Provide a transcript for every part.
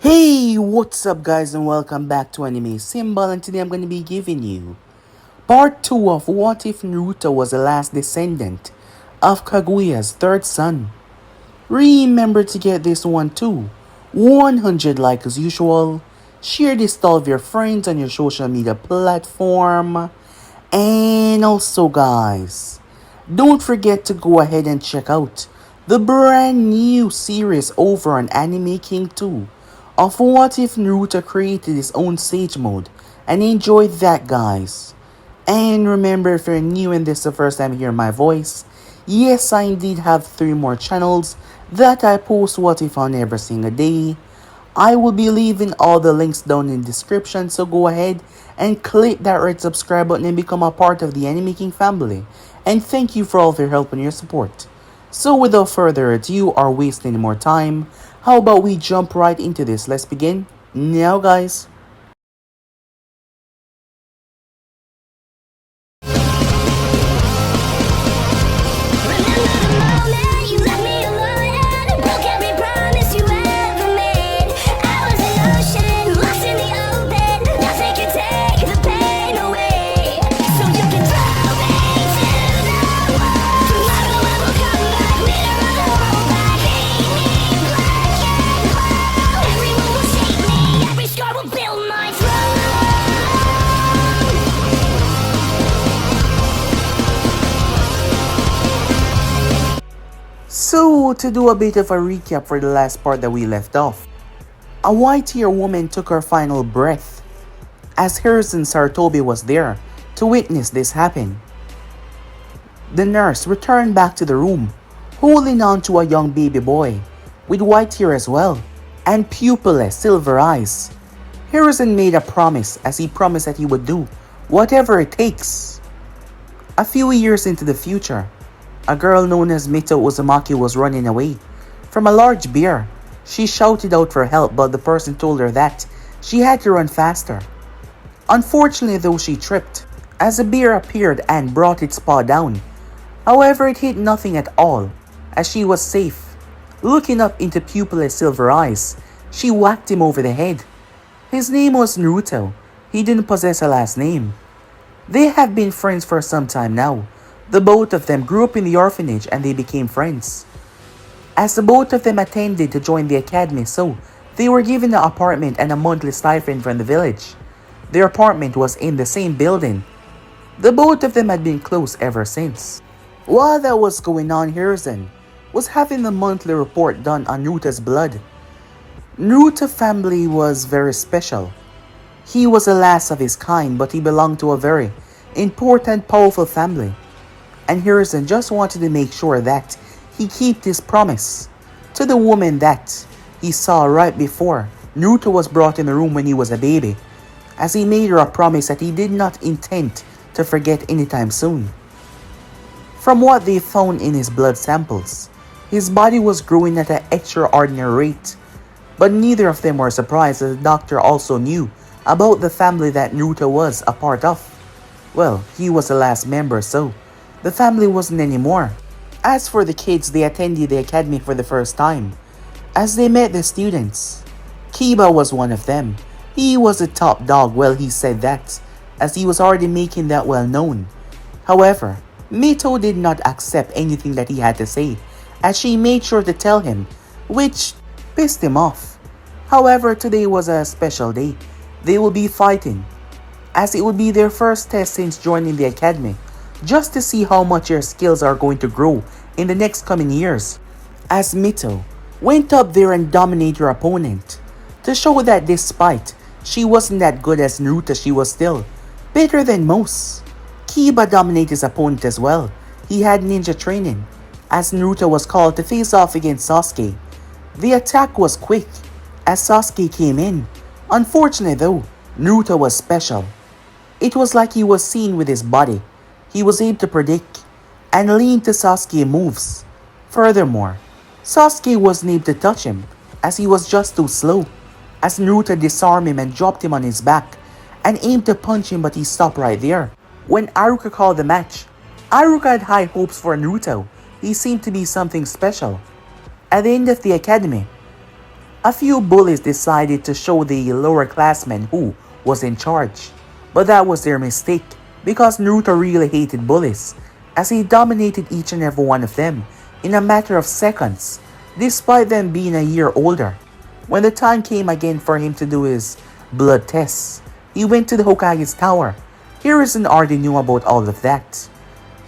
Hey, what's up guys and welcome back to Anime Symbol, and today I'm going to be giving you part 2 of What If Naruto Was the Last Descendant of Kaguya's third son. Remember to get this one too. 100 like as usual. Share this to all of your friends on your social media platform. And also guys, don't forget to go ahead and check out the brand new series over on Anime King 2 of What If Naruto created his own Sage Mode, and enjoy that guys. And remember, if you're new and this is the first time you hear my voice, yes, I indeed have 3 more channels that I post What If on every single day. I will be leaving all the links down in the description, so go ahead and click that red subscribe button and become a part of the Anime King family. And thank you for all of your help and your support. So without further ado or wasting any more time, how about we jump right into this? Let's begin now guys. So, to do a bit of a recap for the last part that we left off, a white-haired woman took her final breath as Harrison Sartobi was there to witness this happen. The nurse returned back to the room, holding on to a young baby boy with white hair as well and pupilless silver eyes. Harrison made a promise as he promised that he would do whatever it takes. A few years into the future, a girl known as Mito Uzumaki was running away from a large bear. She shouted out for help, but the person told her that she had to run faster. Unfortunately though, she tripped as a bear appeared and brought its paw down. However, it hit nothing at all as she was safe. Looking up into pupilless silver eyes, she whacked him over the head. His name was Naruto. He didn't possess a last name. They have been friends for some time now. The both of them grew up in the orphanage and they became friends. As the both of them attended to join the academy, so they were given an apartment and a monthly stipend from the village. Their apartment was in the same building. The both of them had been close ever since. While that was going on, Harrison was having the monthly report done on Naruto's blood. Naruto's family was very special. He was the last of his kind, but he belonged to a very important, powerful family. And Harrison just wanted to make sure that he kept his promise to the woman that he saw right before Naruto was brought in the room when he was a baby, as he made her a promise that he did not intend to forget anytime soon. From what they found in his blood samples, his body was growing at an extraordinary rate, but neither of them were surprised as the doctor also knew about the family that Naruto was a part of. Well, he was the last member, so the family wasn't anymore. As for the kids, they attended the academy for the first time. As they met the students, Kiba was one of them. He was the top dog, well he said that, as he was already making that well known. However, Mito did not accept anything that he had to say, as she made sure to tell him, which pissed him off. However, today was a special day. They will be fighting, as it would be their first test since joining the academy, just to see how much your skills are going to grow in the next coming years. As Mito went up there and dominated her opponent, to show that despite she wasn't that good as Naruto, she was still better than most. Kiba dominated his opponent as well. He had ninja training, as Naruto was called to face off against Sasuke. The attack was quick, as Sasuke came in. Unfortunately though, Naruto was special. It was like he was seen with his body. He was able to predict and lean to Sasuke's moves. Furthermore, Sasuke wasn't able to touch him as he was just too slow, as Naruto disarmed him and dropped him on his back and aimed to punch him, but he stopped right there. When Iruka called the match, Iruka had high hopes for Naruto. He seemed to be something special. At the end of the academy, A few bullies decided to show the lower classmen who was in charge, but that was their mistake because Naruto really hated bullies, as he dominated each and every one of them in a matter of seconds, despite them being a year older. When the time came again for him to do his blood tests, he went to the Hokage's tower. Hiruzen already knew about all of that.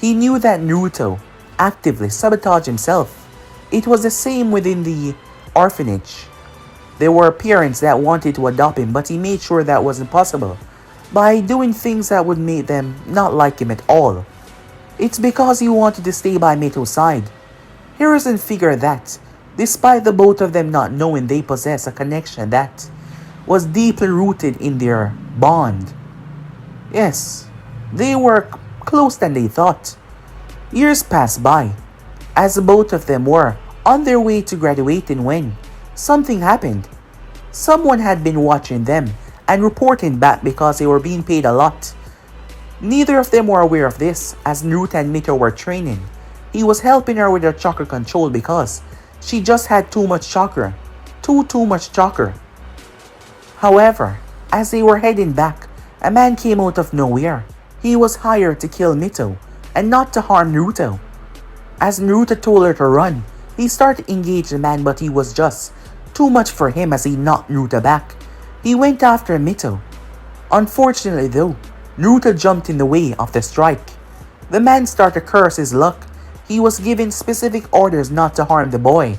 He knew that Naruto actively sabotaged himself. It was the same within the orphanage. There were parents that wanted to adopt him, but he made sure that wasn't possible by doing things that would make them not like him at all. It's because he wanted to stay by Mito's side. Hiruzen figured that, despite the both of them not knowing they possess a connection that was deeply rooted in their bond. Yes, they were closer than they thought. Years passed by, as both of them were on their way to graduating when something happened. Someone had been watching them and reporting back because they were being paid a lot. Neither of them were aware of this, as Naruto and Mito were training. He was helping her with her chakra control because she just had too much chakra. Too much chakra. However, as they were heading back, a man came out of nowhere. He was hired to kill Mito and not to harm Naruto. As Naruto told her to run, he started to engage the man, but he was just too much for him as he knocked Naruto back. He went after Mito. Unfortunately though, Naruto jumped in the way of the strike. The man started to curse his luck. He was given specific orders not to harm the boy.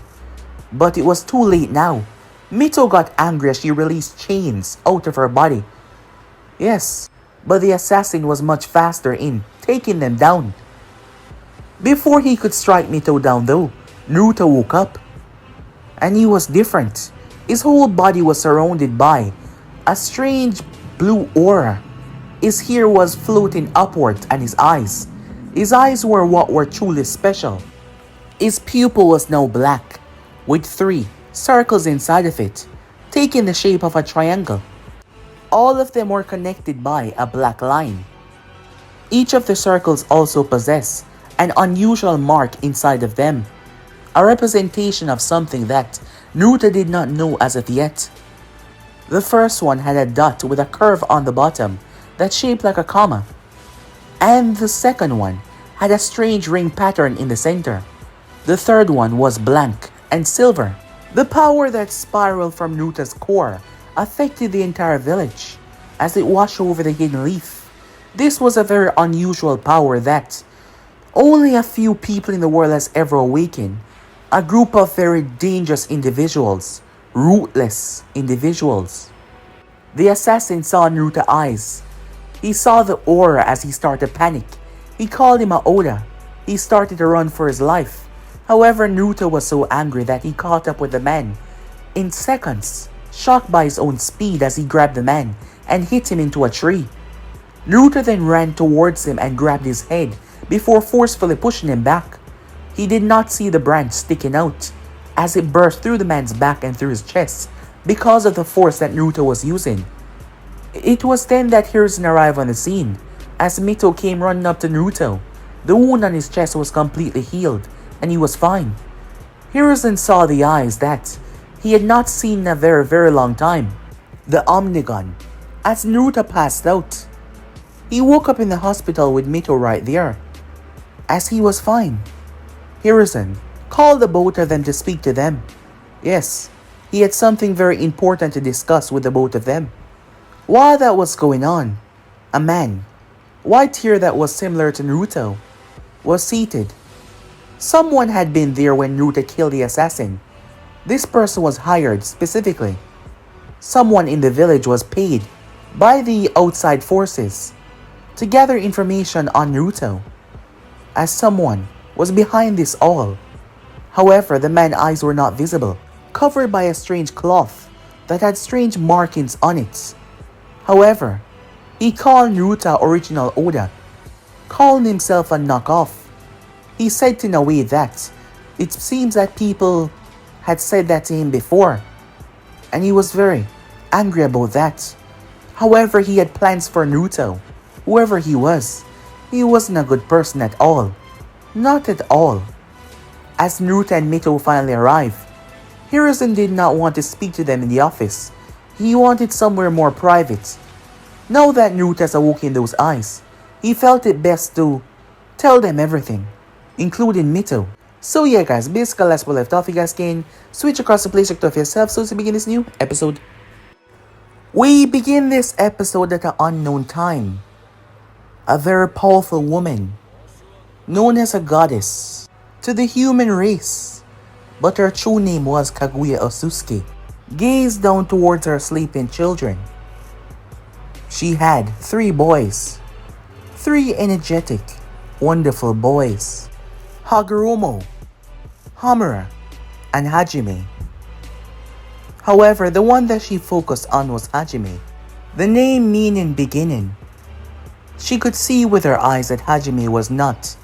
But it was too late now. Mito got angry as she released chains out of her body. Yes, but the assassin was much faster in taking them down. Before he could strike Mito down though, Naruto woke up. And he was different. His whole body was surrounded by a strange blue aura. His hair was floating upward and his eyes were what were truly special. His pupil was now black, with 3 circles inside of it, taking the shape of a triangle. All of them were connected by a black line. Each of the circles also possessed an unusual mark inside of them, a representation of something that Naruto did not know as of yet. The first one had a dot with a curve on the bottom that shaped like a comma, and the second one had a strange ring pattern in the center. The third one was blank and silver. The power that spiraled from Naruto's core affected the entire village as it washed over the hidden leaf. This was a very unusual power that only a few people in the world has ever awakened. A group of very dangerous individuals, ruthless individuals. The assassin saw Naruto's eyes. He saw the aura as he started to panic. He called him a Oda. He started to run for his life. However, Naruto was so angry that he caught up with the man in seconds, shocked by his own speed as he grabbed the man and hit him into a tree. Naruto then ran towards him and grabbed his head before forcefully pushing him back. He did not see the branch sticking out as it burst through the man's back and through his chest because of the force that Naruto was using. It was then that Hiruzen arrived on the scene as Mito came running up to Naruto. The wound on his chest was completely healed and he was fine. Hiruzen saw the eyes that he had not seen in a very long time. The Omnigun. As Naruto passed out, he woke up in the hospital with Mito right there, as he was fine. Hiruzen called the both of them to speak to them. Yes, he had something very important to discuss with the both of them. While that was going on, a man, white hair that was similar to Naruto, was seated. Someone had been there when Naruto killed the assassin. This person was hired specifically. Someone in the village was paid by the outside forces to gather information on Naruto, as someone was behind this all. However, the man's eyes were not visible, covered by a strange cloth that had strange markings on it. However, he called Naruto original Oda, calling himself a knockoff. He said in a way that it seems that people had said that to him before, and he was very angry about that. However, he had plans for Naruto. Whoever he wasn't a good person at all. Not at all. As Naruto and Mito finally arrived, Hiruzen did not want to speak to them in the office. He wanted somewhere more private. Now that Naruto has awoken those eyes, he felt it best to tell them everything, including Mito. So yeah guys, basically that's where we left off. You guys can switch across the playset of yourself so to begin this new episode. We begin this episode at an unknown time. A very powerful woman, known as a goddess to the human race, but her true name was Kaguya Osusuke, gazed down towards her sleeping children. She had 3 boys, 3 energetic, wonderful boys: Hagoromo, Hamura, and Hajime. However, the one that she focused on was Hajime, the name meaning beginning. She could see with her eyes that Hajime was not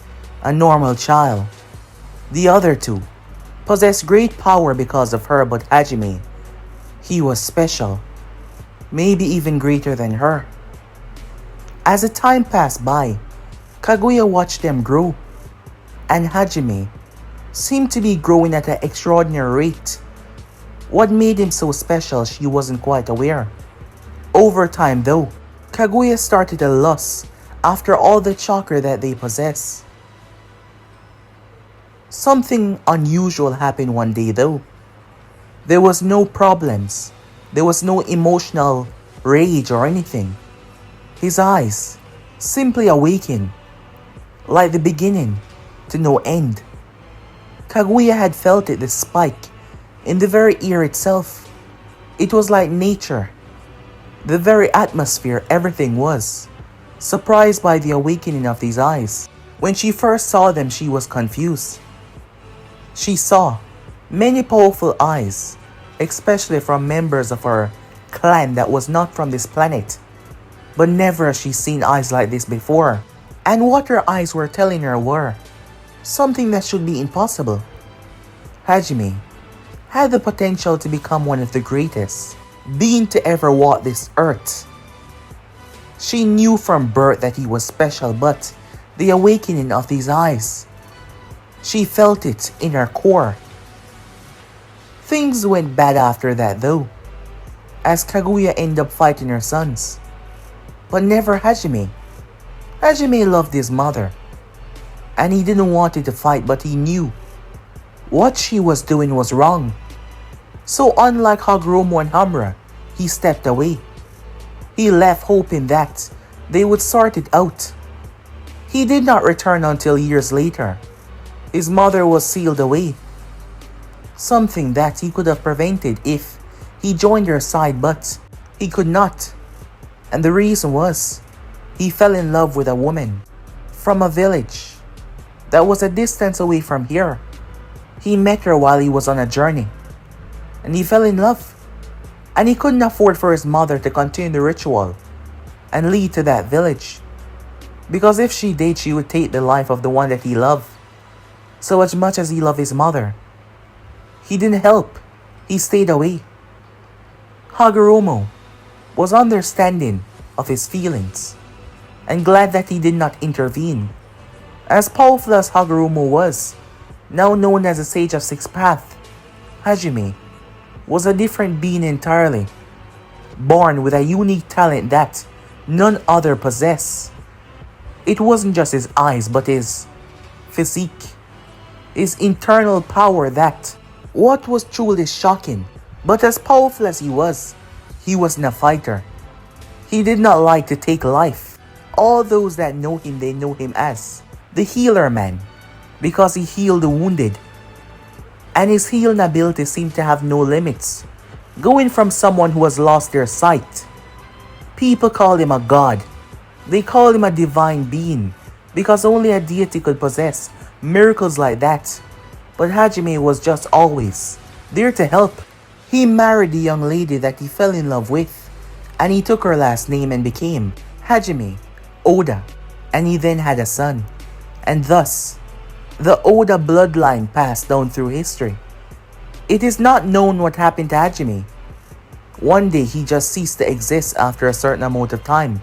a normal child. The other 2 possessed great power because of her, but Hajime, he was special, maybe even greater than her. As the time passed by, Kaguya watched them grow, and Hajime seemed to be growing at an extraordinary rate. What made him so special, she wasn't quite aware. Over time though, Kaguya started a lust after all the chakra that they possess. Something unusual happened one day though. There was no problems. There was no emotional rage or anything. His eyes simply awakened, like the beginning to no end. Kaguya had felt it, the spike in the very ear itself. It was like nature, the very atmosphere, everything was. Surprised by the awakening of these eyes. When she first saw them, she was confused. She saw many powerful eyes, especially from members of her clan that was not from this planet. But never has she seen eyes like this before. And what her eyes were telling her were something that should be impossible. Hajime had the potential to become one of the greatest being to ever walk this earth. She knew from birth that he was special, but the awakening of these eyes, she felt it in her core. Things went bad after that though, as Kaguya ended up fighting her sons. But never Hajime. Hajime loved his mother, and he didn't want her to fight, but he knew what she was doing was wrong. So unlike Hagoromo and Hamura, he stepped away. He left hoping that they would sort it out. He did not return until years later. His mother was sealed away, something that he could have prevented if he joined her side, but he could not. And the reason was, he fell in love with a woman from a village that was a distance away from here. He met her while he was on a journey, and he fell in love. And he couldn't afford for his mother to continue the ritual and lead to that village, because if she did, she would take the life of the one that he loved. So as much as he loved his mother, he didn't help. He stayed away. Hagoromo was understanding of his feelings and glad that he did not intervene. As powerful as Hagoromo was, now known as the Sage of Six Paths, Hajime was a different being entirely, born with a unique talent that none other possessed. It wasn't just his eyes, but his physique, his internal power that what was truly shocking. But as powerful as he was not a fighter. He did not like to take life. All those that know him, they know him as the healer man, because he healed the wounded. And his healing ability seemed to have no limits, going from someone who has lost their sight. People call him a god. They call him a divine being, because only a deity could possess miracles like that. But Hajime was just always there to help. He married the young lady that he fell in love with, and he took her last name and became Hajime Oda, and he then had a son. And thus, the Oda bloodline passed down through history. It is not known what happened to Hajime. One day he just ceased to exist after a certain amount of time.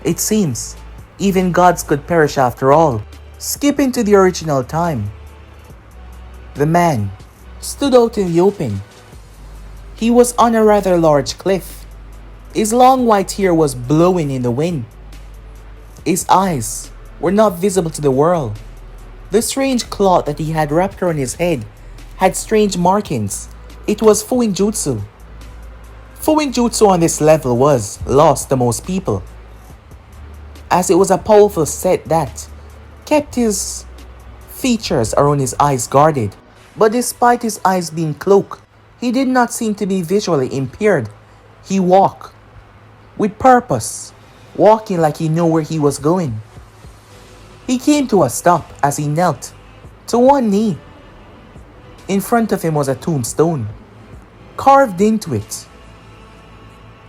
It seems even gods could perish after all. Skipping to the original time. The man, stood out in the open. He was on a rather large cliff. His long white hair was blowing in the wind. His eyes were not visible to the world. The strange cloth that he had wrapped around his head had strange markings. It was Fuinjutsu. Fuinjutsu on this level was lost to most people, as it was a powerful set that kept his features around his eyes guarded. But despite his eyes being cloaked, he did not seem to be visually impaired. He walked with purpose, walking like he knew where he was going. He came to a stop as he knelt to one knee. In front of him was a tombstone, carved into it.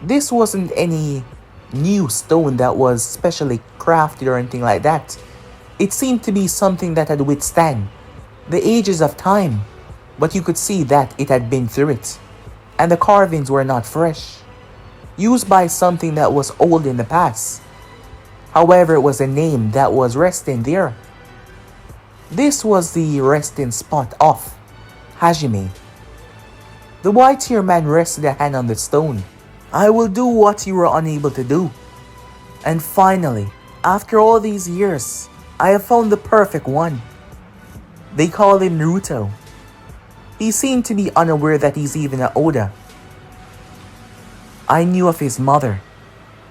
This wasn't any new stone that was specially crafted or anything like that. It seemed to be something that had withstood the ages of time, but you could see that it had been through it, and the carvings were not fresh, used by something that was old in the past. However, it was a name that was resting there. This was the resting spot of Hajime. The white-haired man rested a hand on the stone. I will do what you were unable to do. And finally, after all these years, I have found the perfect one. They call him Naruto. He seemed to be unaware that he's even an Oda. I knew of his mother.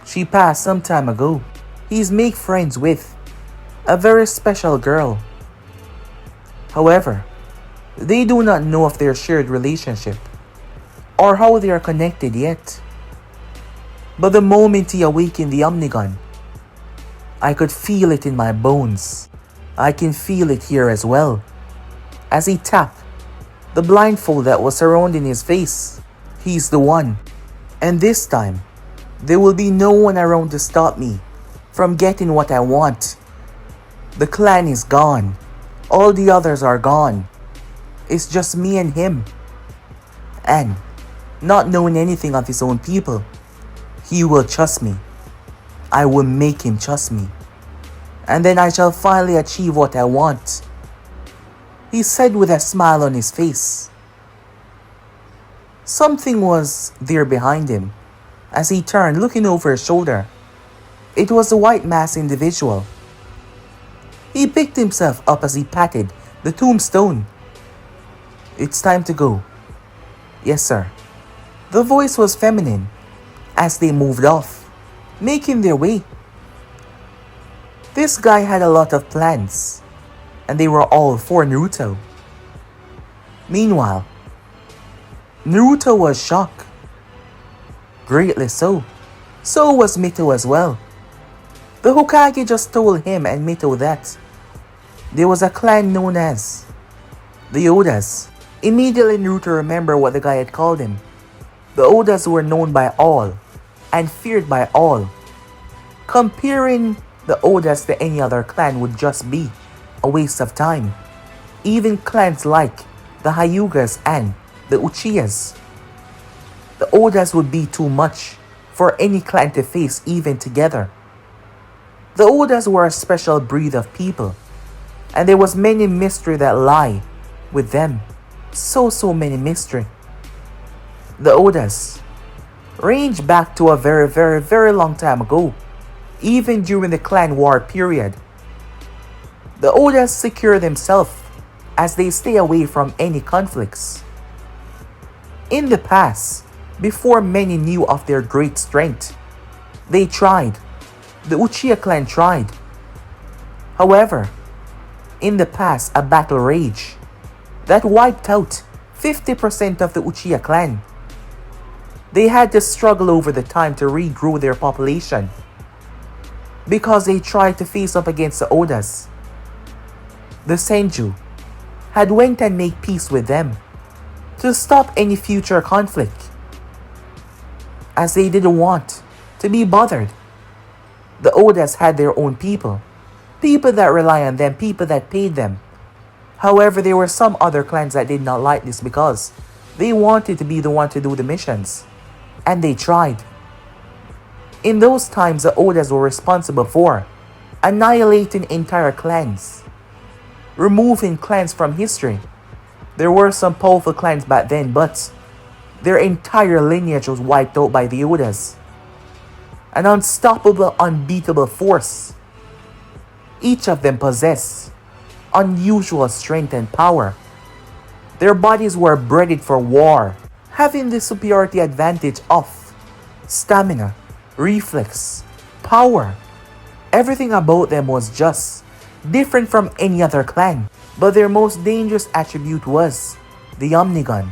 She passed some time ago. He's made friends with a very special girl. However, they do not know of their shared relationship or how they are connected yet. But the moment he awakened the Omnigun, I could feel it in my bones. I can feel it here as well, as he tapped the blindfold that was surrounding his face. He's the one, and this time, there will be no one around to stop me from getting what I want. The clan is gone. All the others are gone. It's just me and him. And, not knowing anything of his own people, he will trust me. I will make him trust me. And then I shall finally achieve what I want. He said with a smile on his face. Something was there behind him as he turned, looking over his shoulder. It was a white masked individual. He picked himself up as he patted the tombstone. It's time to go. Yes, sir. The voice was feminine as they moved off, making their way. This guy had a lot of plans, and they were all for Naruto. Meanwhile, Naruto was shocked. Greatly so. So was Mito as well. The Hokage just told him and Mito that there was a clan known as the Odas. Immediately Naruto remembered what the guy had called him. The Odas were known by all and feared by all. Comparing the Odas to any other clan would just be a waste of time. Even clans like the Hyugas and the Uchihas. The Odas would be too much for any clan to face even together. The Odas were a special breed of people, and there was many mystery that lie with them. So many mystery. The Odas range back to a very long time ago, even during the clan war period. The Odas secure themselves as they stay away from any conflicts. In the past, before many knew of their great strength, they tried. The Uchiha clan tried. However, in the past, a battle raged that wiped out 50% of the Uchiha clan. They had to struggle over the time to regrow their population because they tried to face up against the Odas. The Senju had went and made peace with them to stop any future conflict, as they didn't want to be bothered. The Odas had their own people that rely on them, people that paid them. However, there were some other clans that did not like this because they wanted to be the one to do the missions, and they tried. In those times, the Odas were responsible for annihilating entire clans, removing clans from history, There were some powerful clans back then, but their entire lineage was wiped out by the Odas. An unstoppable, unbeatable force. Each of them possessed unusual strength and power. Their bodies were bred for war, having the superiority advantage of stamina, reflex, power. Everything about them was just different from any other clan. But their most dangerous attribute was the Omnigun.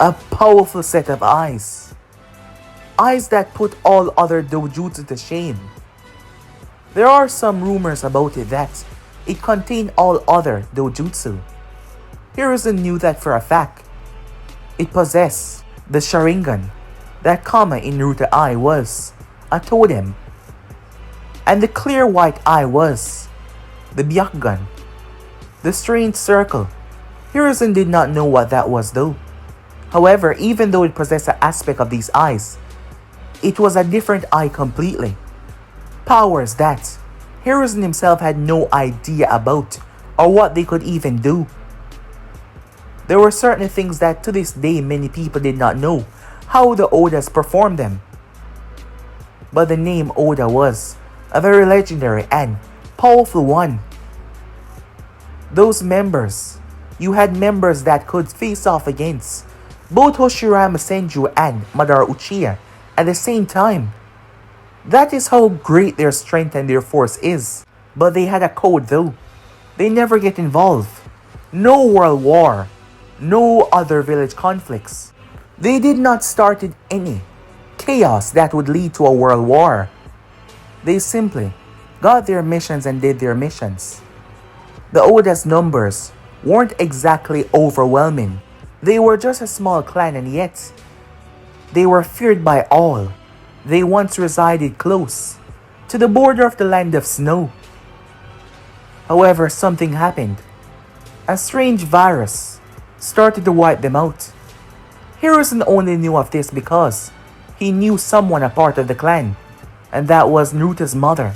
A powerful set of eyes. Eyes that put all other dojutsu to shame. There are some rumors about it that it contained all other dojutsu. Hiruzen knew that for a fact. It possessed the Sharingan. That comma in Naruto eye was a totem. And the clear white eye was the Byakugan. The strange circle. Hiruzen did not know what that was though. However, even though it possessed an aspect of these eyes, it was a different eye completely. Powers that Hiruzen himself had no idea about or what they could even do. There were certain things that to this day many people did not know how the Odas performed them. But the name Oda was a very legendary and powerful one. Those members, you had members that could face off against both Hoshirama Senju and Madara Uchiha at the same time. That is how great their strength and their force is. But they had a code though. They never get involved. No world war. No other village conflicts. They did not start any chaos that would lead to a world war. They simply got their missions and did their missions. The Oda's numbers weren't exactly overwhelming. They were just a small clan and yet they were feared by all. They once resided close to the border of the land of snow. However, something happened. A strange virus started to wipe them out. Hiruzen only knew of this because he knew someone a part of the clan, and that was Naruto's mother.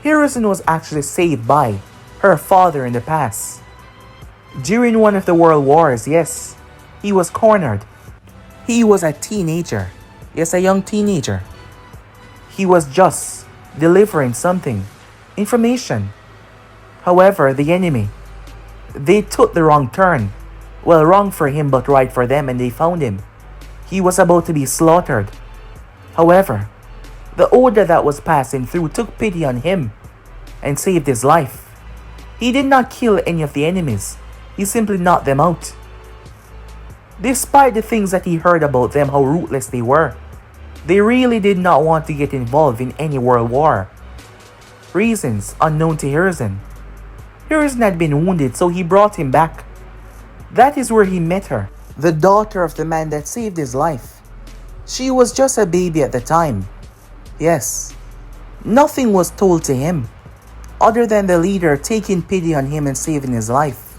Hiruzen was actually saved by her father in the past. During one of the world wars, yes, he was cornered. He was a teenager. Yes, a young teenager. He was just delivering something, information. However, the enemy, they took the wrong turn. Well, wrong for him but right for them, and they found him. He was about to be slaughtered. However, the Oda that was passing through took pity on him and saved his life. He did not kill any of the enemies. He simply knocked them out. Despite the things that he heard about them, how ruthless they were, they really did not want to get involved in any world war. Reasons unknown to Hiruzen. Hiruzen had been wounded, so he brought him back. That is where he met her, the daughter of the man that saved his life. She was just a baby at the time. Yes, nothing was told to him, other than the leader taking pity on him and saving his life.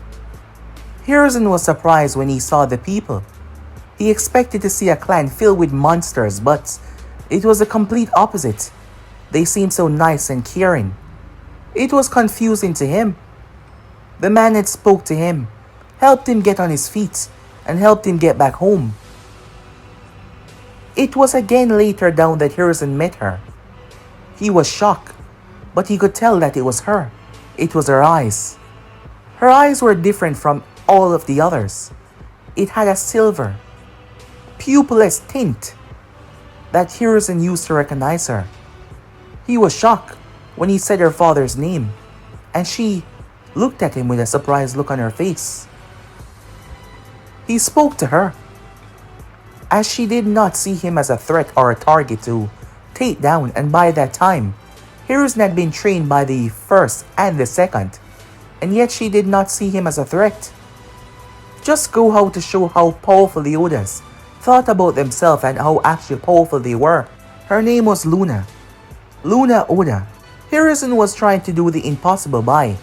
Hiruzen was surprised when he saw the people. He expected to see a clan filled with monsters, but it was the complete opposite. They seemed so nice and caring. It was confusing to him. The man had spoke to him, helped him get on his feet, and helped him get back home. It was again later down that Hiruzen met her. He was shocked, but he could tell that it was her. It was her eyes. Her eyes were different from all of the others. It had a silver, pupilless tint that Hiruzen used to recognize her. He was shocked when he said her father's name, and she looked at him with a surprised look on her face. He spoke to her, as she did not see him as a threat or a target to take down, and by that time, Hiruzen had been trained by the first and the second, and yet she did not see him as a threat. Just go how to show how powerful the Odas thought about themselves and how actually powerful they were. Her name was Luna. Luna Oda. Hiruzen was trying to do the impossible by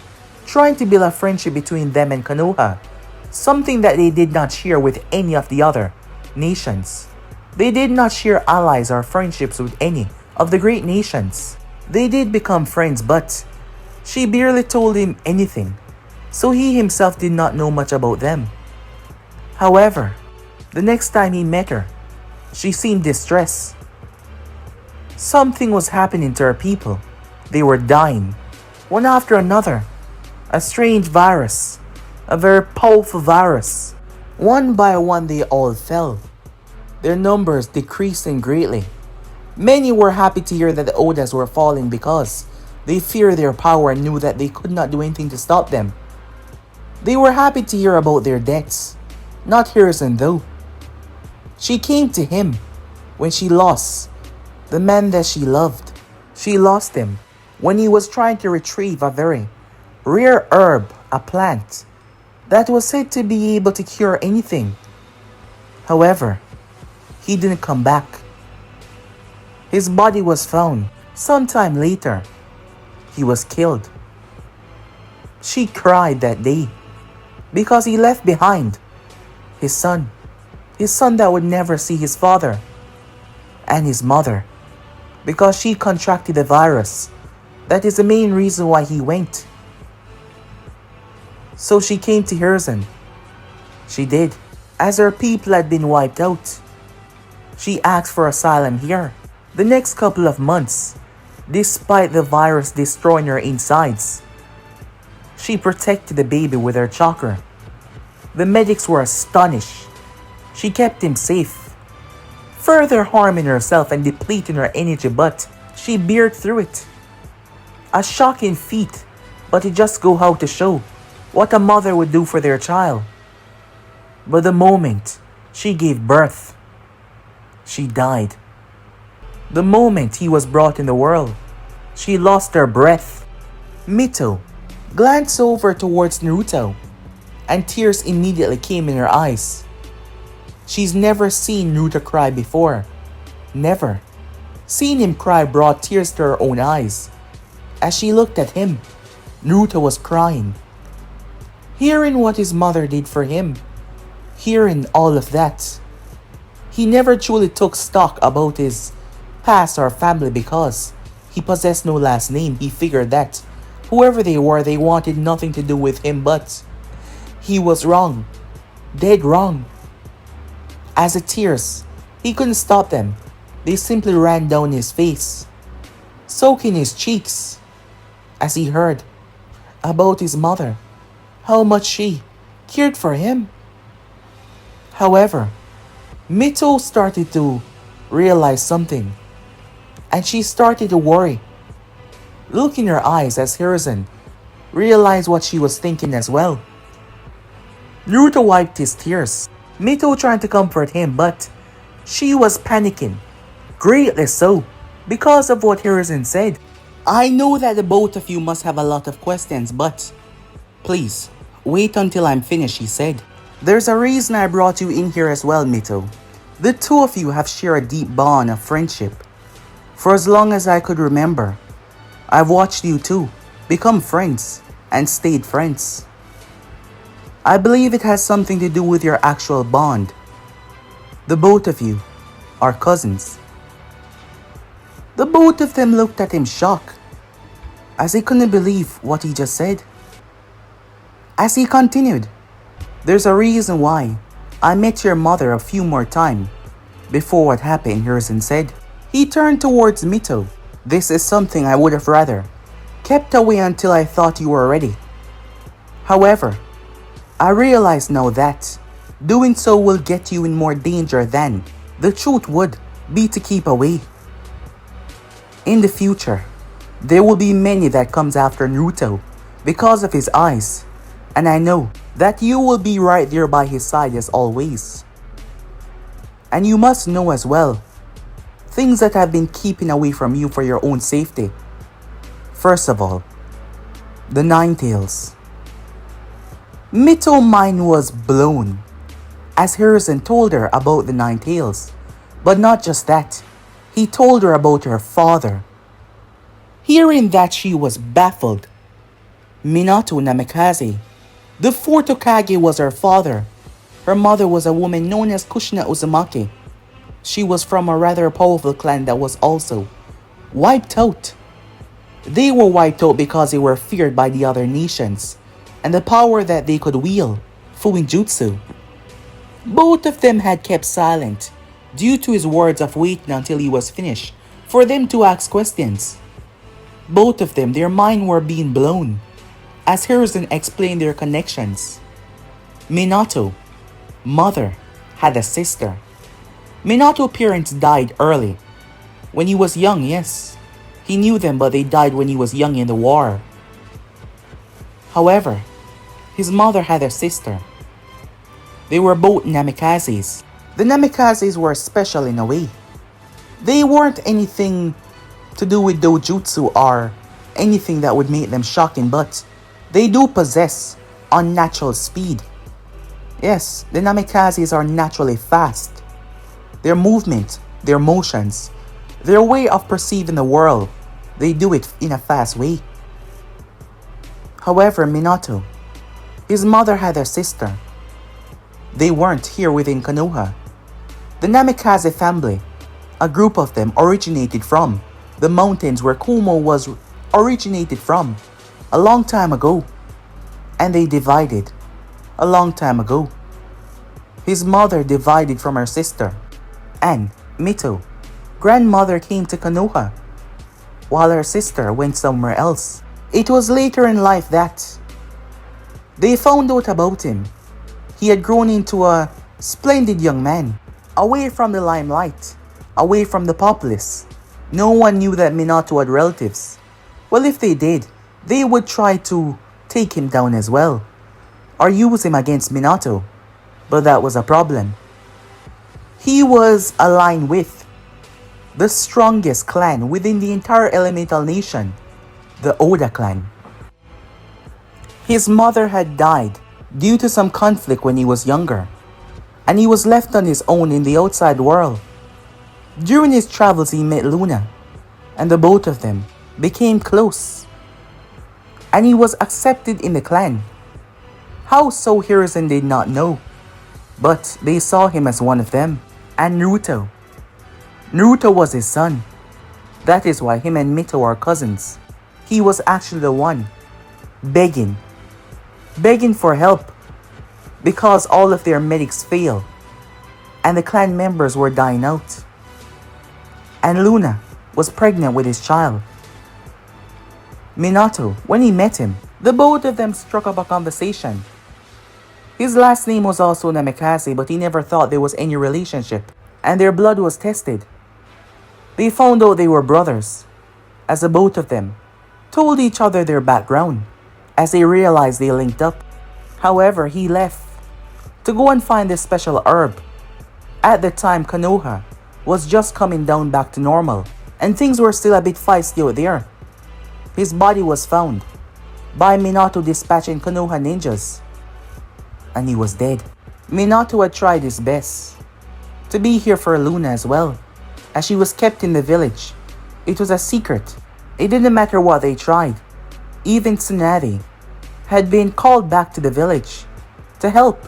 trying to build a friendship between them and Konoha, something that they did not share with any of the other nations. They did not share allies or friendships with any of the great nations. They did become friends, but she barely told him anything, so he himself did not know much about them. However, the next time he met her, she seemed distressed. Something was happening to her people. They were dying, one after another. A strange virus, a very powerful virus. One by one they all fell, their numbers decreasing greatly. Many were happy to hear that the Odas were falling because they feared their power and knew that they could not do anything to stop them. They were happy to hear about their deaths, not Hiruzen though. She came to him when she lost the man that she loved. She lost him when he was trying to retrieve a very rare herb, a plant, that was said to be able to cure anything. However, he didn't come back. His body was found sometime later. He was killed. She cried that day because he left behind his son that would never see his father, and his mother, because she contracted the virus. That is the main reason why he went. So she came to Hiruzen. She did, as her people had been wiped out. She asked for asylum here. The next couple of months, despite the virus destroying her insides, she protected the baby with her chakra. The medics were astonished. She kept him safe, further harming herself and depleting her energy, but she bared through it. A shocking feat, but it just goes out to show what a mother would do for their child. But the moment she gave birth, she died. The moment he was brought in the world, she lost her breath. Mito glanced over towards Naruto, and tears immediately came in her eyes. She's never seen Naruto cry before. Never. Seeing him cry brought tears to her own eyes. As she looked at him, Naruto was crying. Hearing what his mother did for him, hearing all of that, he never truly took stock about his past or family because he possessed no last name. He figured that whoever they were, they wanted nothing to do with him, but he was wrong. Dead wrong. As the tears, he couldn't stop them. They simply ran down his face, soaking his cheeks, as he heard about his mother, how much she cared for him. However, Mito started to realize something, and she started to worry. Look in her eyes as Hiruzen realized what she was thinking as well. Naruto wiped his tears, Mito trying to comfort him, but she was panicking, greatly so, because of what Hiruzen said. I know that the both of you must have a lot of questions, but please, wait until I'm finished, he said. There's a reason I brought you in here as well, Mito. The two of you have shared a deep bond of friendship. For as long as I could remember, I've watched you two become friends and stayed friends. I believe it has something to do with your actual bond. The both of you are cousins. The both of them looked at him shocked, as they couldn't believe what he just said. As he continued, there's a reason why I met your mother a few more times before what happened, Hiruzen said. He turned towards Mito. This is something I would have rather kept away until I thought you were ready. However, I realize now that doing so will get you in more danger than the truth would be to keep away. In the future, there will be many that comes after Naruto because of his eyes, and I know that you will be right there by his side as always. And you must know as well, things that I've been keeping away from you for your own safety. First of all, the Nine Tails. Mito's mind was blown as Hiruzen told her about the Nine Tails. But not just that, he told her about her father. Hearing that, she was baffled. Minato Namikaze, the fourth Hokage, was her father. Her mother was a woman known as Kushina Uzumaki. She was from a rather powerful clan that was also wiped out. They were wiped out because they were feared by the other nations and the power that they could wield, Fuinjutsu. Both of them had kept silent due to his words of waiting until he was finished for them to ask questions. Both of them, their minds were being blown as Hiruzen explained their connections. Minato, mother, had a sister. Minato's parents died early. When he was young, yes. He knew them, but they died when he was young in the war. However, his mother had a sister. They were both namikazes. The namikazes were special in a way. They weren't anything to do with dojutsu or anything that would make them shocking, but they do possess unnatural speed. Yes, the namikazes are naturally fast. Their movement, their motions, their way of perceiving the world, they do it in a fast way. However, Minato, his mother had a sister. They weren't here within Konoha. The Namikaze family, a group of them, originated from the mountains where Kumo was originated from a long time ago. And they divided a long time ago. His mother divided from her sister. And Mito, grandmother, came to Konoha, while her sister went somewhere else. It was later in life that they found out about him. He had grown into a splendid young man, away from the limelight, away from the populace. No one knew that Minato had relatives. Well, if they did, they would try to take him down as well, or use him against Minato. But that was a problem. He was aligned with the strongest clan within the entire elemental nation, the Oda clan. His mother had died due to some conflict when he was younger, and he was left on his own in the outside world. During his travels, he met Luna, and the both of them became close, and he was accepted in the clan. How so, Hiruzen did not know, but they saw him as one of them. And Naruto. Naruto was his son. That is why him and Mito are cousins. He was actually the one begging for help because all of their medics failed and the clan members were dying out. And Luna was pregnant with his child. Minato, when he met him, the both of them struck up a conversation. His last name was also Namikaze, but he never thought there was any relationship, and their blood was tested. They found out they were brothers, as the both of them told each other their background, as they realized they linked up. However, he left to go and find this special herb. At the time, Konoha was just coming down back to normal, and things were still a bit feisty out there. His body was found by Minato dispatching Konoha ninjas, and he was dead. Minato had tried his best to be here for Luna as well, as she was kept in the village. It was a secret. It didn't matter what they tried. Even Tsunade had been called back to the village to help.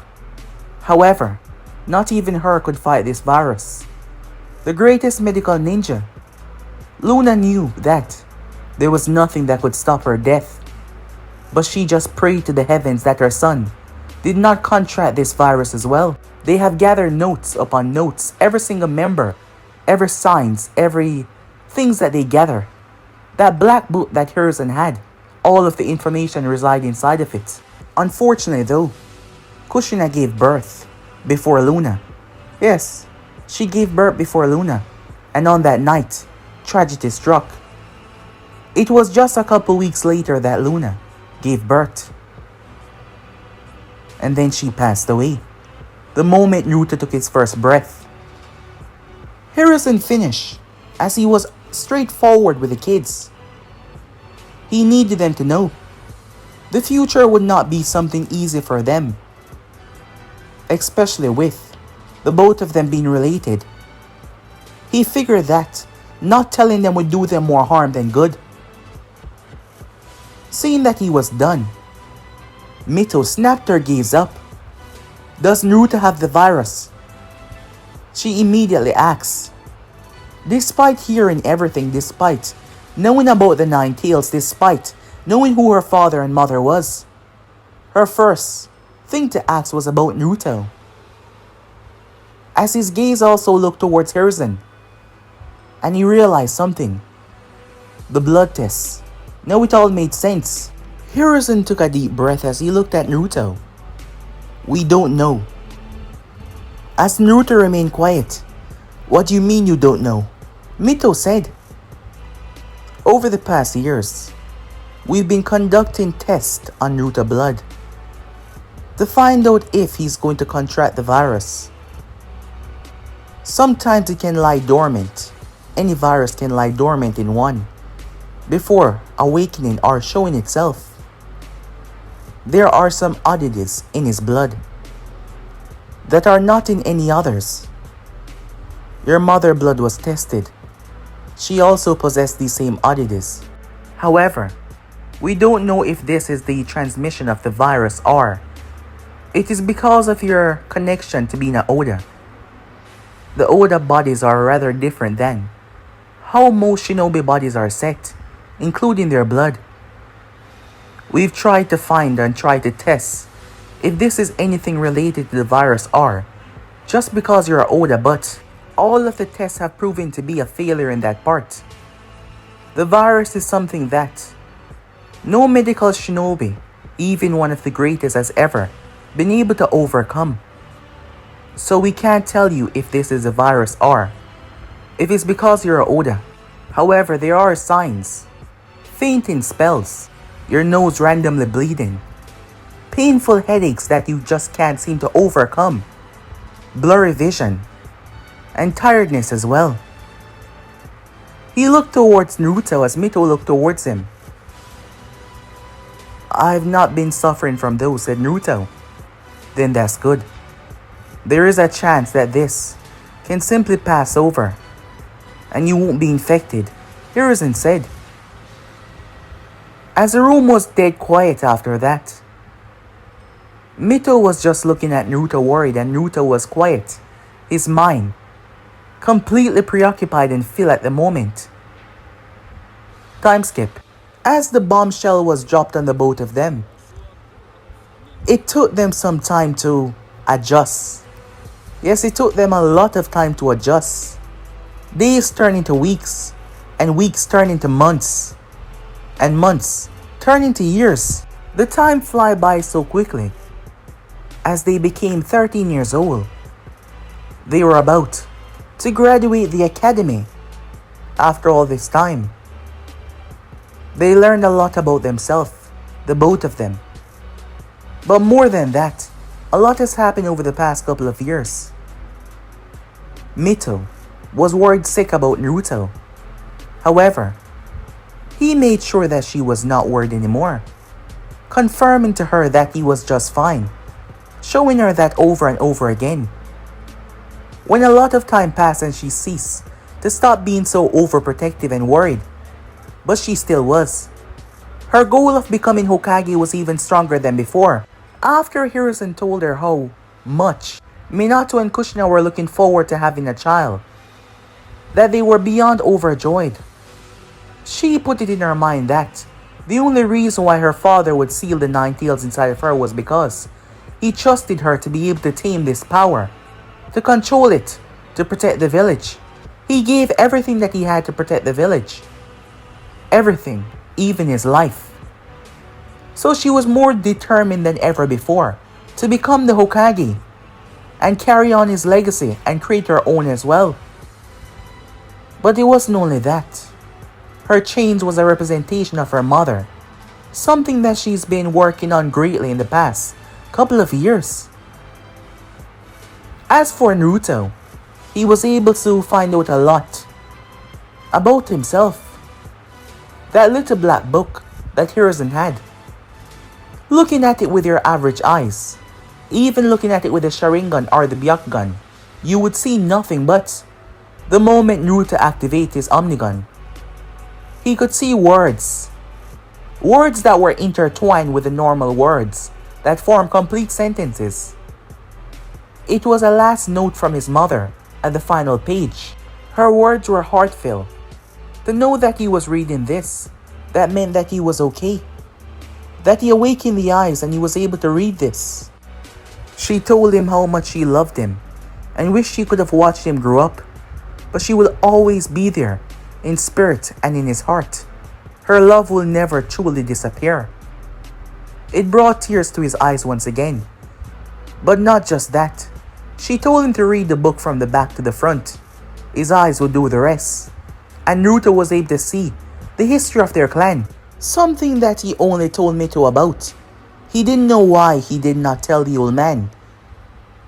However, not even her could fight this virus. The greatest medical ninja. Luna knew that there was nothing that could stop her death, but she just prayed to the heavens that her son did not contract this virus as well. They have gathered notes upon notes, every single member, every signs, every things that they gather. That black book that Hiruzen had, all of the information reside inside of it. Unfortunately though, Kushina gave birth before Luna. Yes, she gave birth before Luna, and on that night, tragedy struck. It was just a couple weeks later that Luna gave birth. And then she passed away, the moment Naruto took his first breath. Hiruzen finished, as he was straightforward with the kids. He needed them to know the future would not be something easy for them, especially with the both of them being related. He figured that not telling them would do them more harm than good. Seeing that he was done, Mito snapped her gaze up. Does Naruto have the virus? She immediately asks. Despite hearing everything, despite knowing about the Nine Tails, despite knowing who her father and mother was, her first thing to ask was about Naruto. as his gaze also looked towards Hiruzen, and he realized something. The blood test. Now it all made sense. Hiruzen took a deep breath as he looked at Naruto. We don't know. As Naruto remained quiet. What do you mean you don't know? Mito said. Over the past years, we've been conducting tests on Naruto blood to find out if he's going to contract the virus. Sometimes it can lie dormant. Any virus can lie dormant in one before awakening or showing itself. There are some oddities in his blood that are not in any others. Your mother blood was tested. She also possessed these same oddities. However, we don't know if this is the transmission of the virus or it is because of your connection to being an Oda. The Oda bodies are rather different than how most shinobi bodies are set, including their blood. We've tried to find and try to test if this is anything related to the virus or just because you're Oda, but all of the tests have proven to be a failure in that part. The virus is something that no medical shinobi, even one of the greatest, has ever been able to overcome. So we can't tell you if this is a virus or if it's because you're Oda. However, there are signs. Fainting spells, your nose randomly bleeding, painful headaches that you just can't seem to overcome, blurry vision, and tiredness as well. He looked towards Naruto as Mito looked towards him. I've not been suffering from those, said Naruto. Then that's good. There is a chance that this can simply pass over and you won't be infected, Hiruzen said. As the room was dead quiet after that, Mito was just looking at Naruto worried and Naruto was quiet, his mind completely preoccupied and filled at the moment. Time skip. As the bombshell was dropped on the both of them, it took them some time to adjust. Yes, it took them a lot of time to adjust. Days turn into weeks, and weeks turn into months, and months turn into years. The time fly by so quickly. As they became 13 years old, they were about to graduate the academy. After all this time, they learned a lot about themselves, the both of them. But more than that, a lot has happened over the past couple of years. Mito was worried sick about Naruto. However, he made sure that she was not worried anymore, confirming to her that he was just fine, showing her that over and over again. When a lot of time passed and she ceased to stop being so overprotective and worried, but she still was. Her goal of becoming Hokage was even stronger than before. After Hiruzen told her how much Minato and Kushina were looking forward to having a child, that they were beyond overjoyed, she put it in her mind that the only reason why her father would seal the 9 tails inside of her was because he trusted her to be able to tame this power, to control it, to protect the village. He gave everything that he had to protect the village. Everything, even his life. So she was more determined than ever before to become the Hokage and carry on his legacy and create her own as well. But it wasn't only that. Her change was a representation of her mother, something that she's been working on greatly in the past couple of years. As for Naruto, he was able to find out a lot about himself. That little black book that Hiruzen had. Looking at it with your average eyes, even looking at it with the Sharingan or the Byakugan, you would see nothing but the moment Naruto activated his Omnigun. He could see words. Words that were intertwined with the normal words that form complete sentences. It was a last note from his mother at the final page. Her words were heartfelt. To know that he was reading this, that meant that he was okay. That he awakened the eyes and he was able to read this. She told him how much she loved him and wished she could have watched him grow up. But she will always be there, in spirit and in his heart. Her love will never truly disappear. It brought tears to his eyes once again. But not just that. She told him to read the book from the back to the front. His eyes would do the rest. And Naruto was able to see the history of their clan, something that he only told Mito about. He didn't know why he did not tell the old man.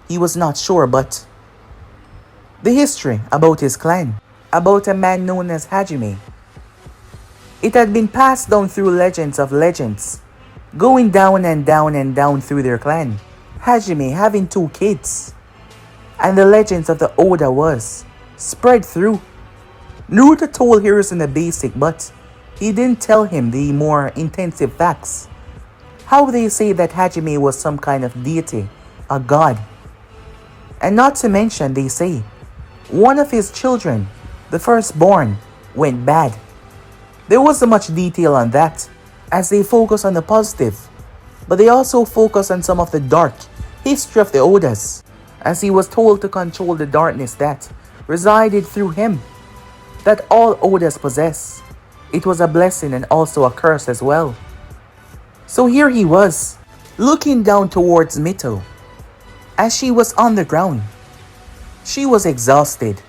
He was not sure, but the history about his clan, about a man known as Hajime. It had been passed down through legends of legends, going down and down and down through their clan. Hajime having 2 kids. And the legends of the Oda was spread through. Naruto told Hiruzen the basic, but he didn't tell him the more intensive facts. How they say that Hajime was some kind of deity, a god. And not to mention, they say, one of his children, the firstborn, went bad. There wasn't much detail on that, as they focus on the positive, but they also focus on some of the dark history of the Odas, as he was told to control the darkness that resided through him, that all Odas possess. It was a blessing and also a curse as well. So here he was, looking down towards Mito, as she was on the ground. She was exhausted.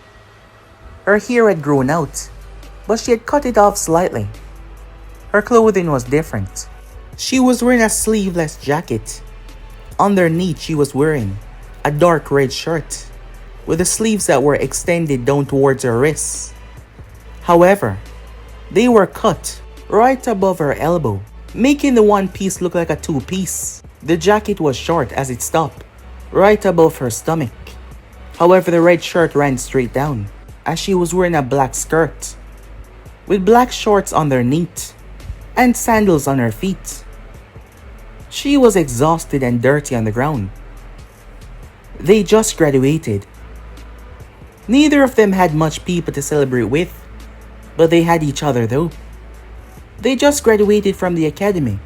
Her hair had grown out, but she had cut it off slightly. Her clothing was different. She was wearing a sleeveless jacket. Underneath, she was wearing a dark red shirt with the sleeves that were extended down towards her wrists. However, they were cut right above her elbow, making the one piece look like a 2-piece. The jacket was short as it stopped right above her stomach. However, the red shirt ran straight down, as she was wearing a black skirt with black shorts underneath and sandals on her feet. She was exhausted and dirty on the ground. They just graduated. Neither of them had much people to celebrate with, but they had each other though. They just graduated from the academy.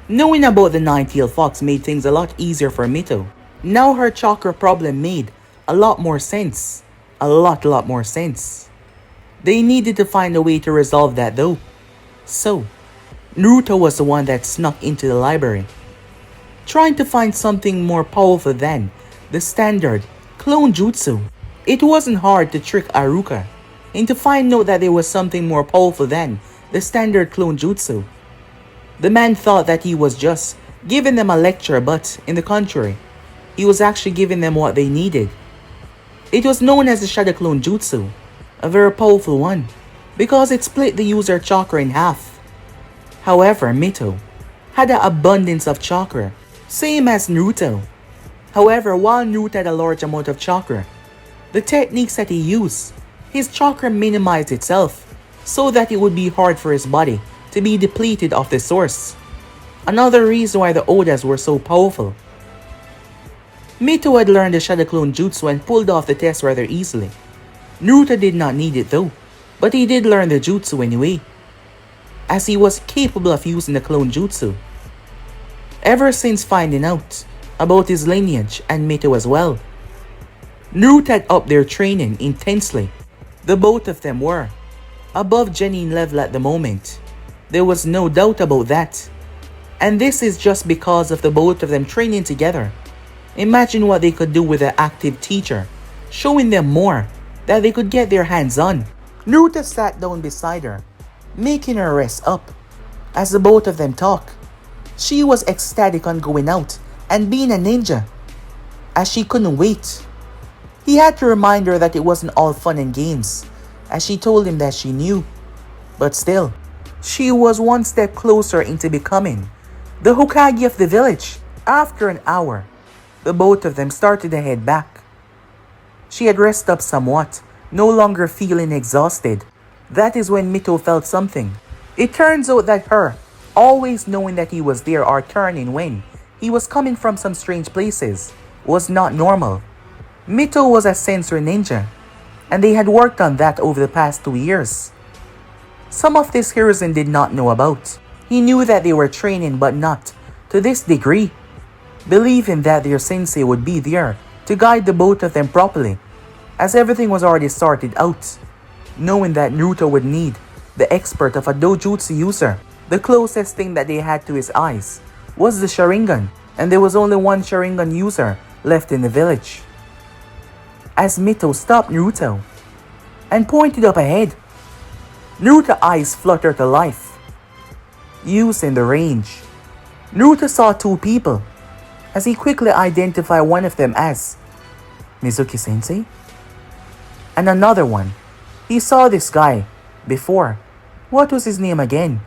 Knowing about the nine-tailed fox made things a lot easier for Mito. Now her chakra problem made a lot more sense. A lot more sense. They needed to find a way to resolve that though. So, Naruto was the one that snuck into the library, trying to find something more powerful than the standard clone jutsu. It wasn't hard to trick Iruka into finding out that there was something more powerful than the standard clone jutsu. The man thought that he was just giving them a lecture, but in the contrary, he was actually giving them what they needed. It was known as the Shadow Clone Jutsu, a very powerful one, because it split the user chakra in half. However, Mito had an abundance of chakra, same as Naruto. However, while Naruto had a large amount of chakra, the techniques that he used, his chakra minimized itself, so that it would be hard for his body to be depleted of the source. Another reason why the Odas were so powerful. Mito had learned the Shadow Clone Jutsu and pulled off the test rather easily. Naruto did not need it though, but he did learn the jutsu anyway, as he was capable of using the clone jutsu. Ever since finding out about his lineage and Mito as well, Naruto had upped their training intensely. The both of them were above genuine level at the moment. There was no doubt about that. And this is just because of the both of them training together. Imagine what they could do with an active teacher, showing them more that they could get their hands on. Naruto sat down beside her, making her rest up. As the both of them talk, she was ecstatic on going out and being a ninja, as she couldn't wait. He had to remind her that it wasn't all fun and games, as she told him that she knew. But still, she was one step closer into becoming the Hokage of the village. After an hour, the both of them started to head back. She had rested up somewhat, no longer feeling exhausted. That is when Mito felt something. It turns out that her always knowing that he was there or turning when he was coming from some strange places was not normal. Mito was a sensory ninja, and they had worked on that over the past 2 years. Some of this Hiruzen did not know about. He knew that they were training, but not to this degree, believing that their sensei would be there to guide the both of them properly, as everything was already sorted out, knowing that Naruto would need the expert of a dojutsu user. The closest thing that they had to his eyes was the Sharingan, and there was only one Sharingan user left in the village. As Mito stopped Naruto and pointed up ahead, Naruto's eyes fluttered to life. Using the range, Naruto saw two people, as he quickly identified one of them as Mizuki-sensei, and another one. He saw this guy before. What was his name again?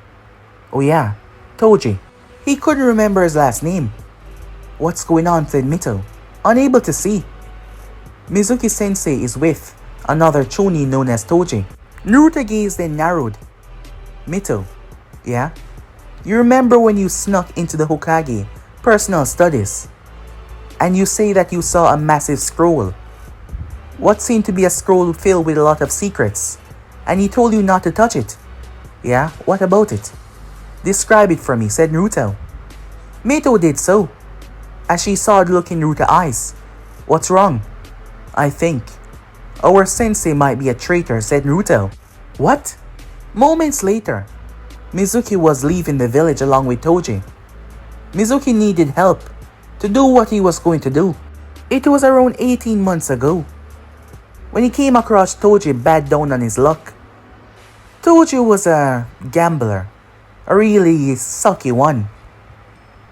Oh yeah, Toji. He couldn't remember his last name. What's going on, said Mito, unable to see. Mizuki-sensei is with another Chunin known as Toji. Naruto gazed and narrowed. Mito, yeah? You remember when you snuck into the Hokage personal studies, and you say that you saw a massive scroll? What seemed to be a scroll filled with a lot of secrets, and he told you not to touch it. Yeah, what about it? Describe it for me, said Naruto. Mito did so, as she saw the look in Naruto's eyes. What's wrong? I think our sensei might be a traitor, said Naruto. What? Moments later, Mizuki was leaving the village along with Toji. Mizuki needed help to do what he was going to do. It was around 18 months ago when he came across Toji bad down on his luck. Toji was a gambler, a really sucky one.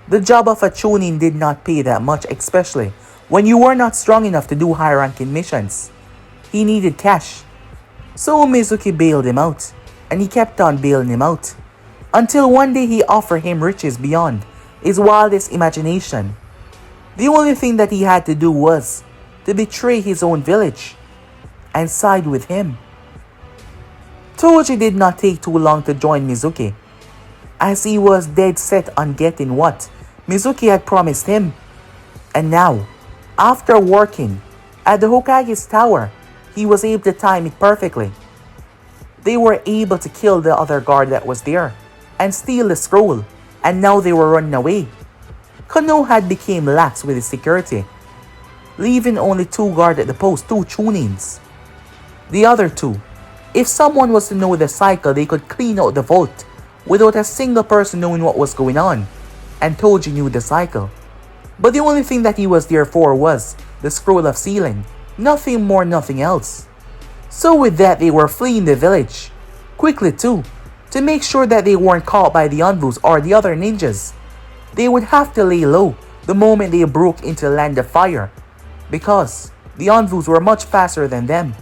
The job of a Chunin did not pay that much, especially when you were not strong enough to do high-ranking missions. He needed cash. So Mizuki bailed him out, and he kept on bailing him out, until one day he offered him riches beyond his wildest imagination. The only thing that he had to do was to betray his own village and side with him. Toji did not take too long to join Mizuki, as he was dead set on getting what Mizuki had promised him. And now, after working at the Hokage's tower, he was able to time it perfectly. They were able to kill the other guard that was there and steal the scroll, and now they were running away. Konoha had become lax with his security, leaving only two guards at the post, two Chunins. The other two, if someone was to know the cycle, they could clean out the vault without a single person knowing what was going on, and Toji knew the cycle. But the only thing that he was there for was the scroll of sealing, nothing more, nothing else. So with that, they were fleeing the village, quickly too, to make sure that they weren't caught by the Anvus or the other ninjas. They would have to lay low the moment they broke into the land of fire, because the Anvus were much faster than them.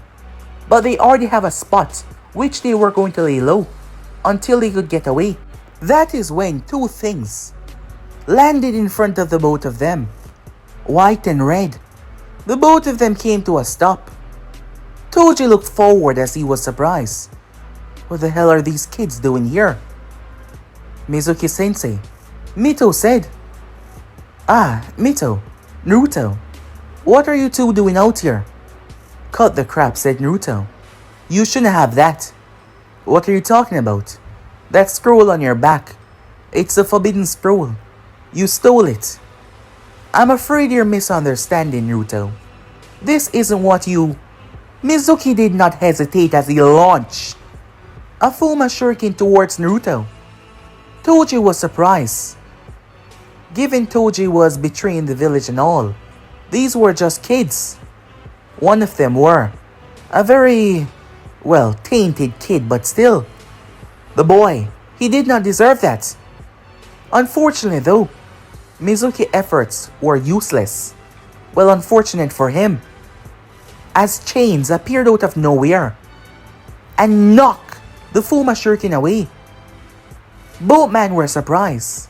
But they already have a spot which they were going to lay low until they could get away. That is when two things landed in front of the both of them, white and red. The both of them came to a stop. Toji looked forward as he was surprised. What the hell are these kids doing here? Mizuki-sensei, Mito said. Ah, Mito, Naruto, what are you two doing out here? Cut the crap, said Naruto. You shouldn't have that. What are you talking about? That scroll on your back. It's the forbidden scroll. You stole it. I'm afraid you're misunderstanding, Naruto. This isn't what you... Mizuki did not hesitate as he launched a Fuma shuriken towards Naruto. Toji was surprised. Given Toji was betraying the village and all, these were just kids. One of them were a very, well, tainted kid, but still. The boy, he did not deserve that. Unfortunately though, Mizuki's efforts were useless. Well, unfortunate for him, as chains appeared out of nowhere and knocked the Fuma shuriken away. Both men were surprised.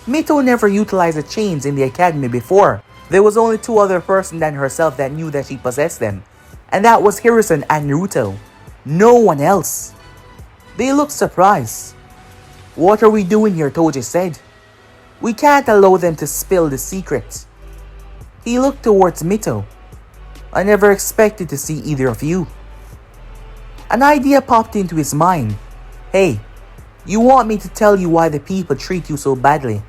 Mito never utilized the chains in the academy before. There was only two other persons than herself that knew that she possessed them, and that was Hiruzen and Naruto. No one else. They looked surprised. What are we doing here? Toji said. We can't allow them to spill the secret. He looked towards Mito. I never expected to see either of you. An idea popped into his mind. Hey, you want me to tell you why the people treat you so badly?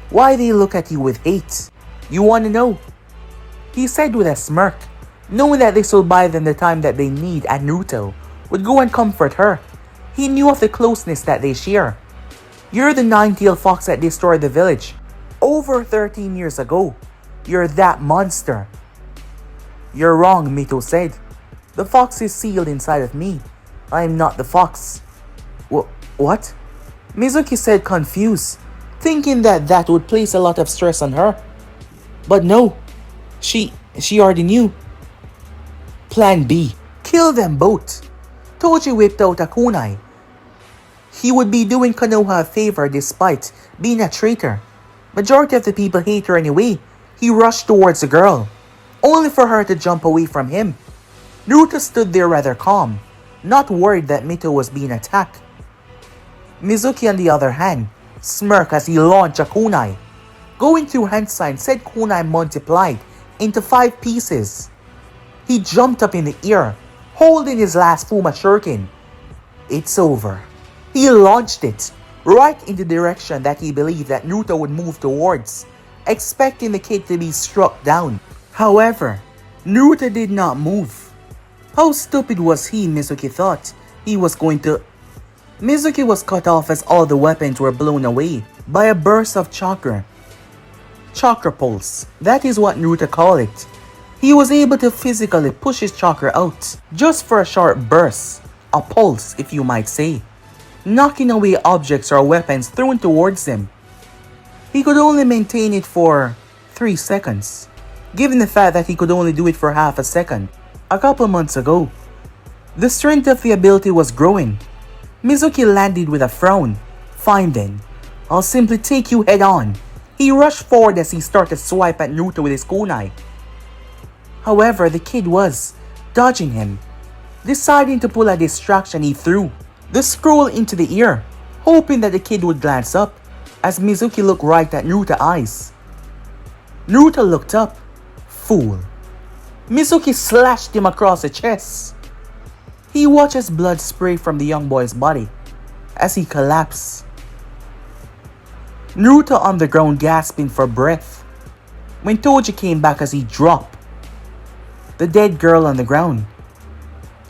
Why they look at you with hate? You want to know? he said with a smirk, knowing that this will buy them the time that they need and Naruto would go and comfort her. He knew of the closeness that they share. You're the nine-tailed fox that destroyed the village over 13 years ago. You're that monster. You're wrong, Mito said. The fox is sealed inside of me. I am not the fox. What? Mizuki said, confused, thinking that would place a lot of stress on her. But no, she already knew. Plan B. Kill them both. Toji whipped out a kunai. He would be doing Konoha a favor despite being a traitor. Majority of the people hate her anyway. He rushed towards the girl, only for her to jump away from him. Naruto stood there rather calm, not worried that Mito was being attacked. Mizuki, on the other hand, smirked as he launched a kunai. Going through hand signs said kunai multiplied into 5 pieces. He jumped up in the air, holding his last Fuma shuriken. It's over. He launched it right in the direction that he believed that Naruto would move towards, expecting the kid to be struck down. However, Naruto did not move. How stupid was he, Mizuki thought. He was going to... Mizuki was cut off as all the weapons were blown away by a burst of chakra. Chakra pulse, that is what Naruto called it. He was able to physically push his chakra out, just for a short burst, a pulse if you might say, knocking away objects or weapons thrown towards him. He could only maintain it for 3 seconds, given the fact that he could only do it for half a second a couple months ago. The strength of the ability was growing. Mizuki landed with a frown. Fine then, I'll simply take you head on. He rushed forward as he started to swipe at Naruto with his kunai. However, the kid was dodging him. Deciding to pull a distraction, he threw the scroll into the air, hoping that the kid would glance up as Mizuki looked right at Naruto's eyes. Naruto looked up. Fool. Mizuki slashed him across the chest. He watched as blood spray from the young boy's body as he collapsed. Naruto on the ground gasping for breath when Toji came back as he dropped the dead girl on the ground.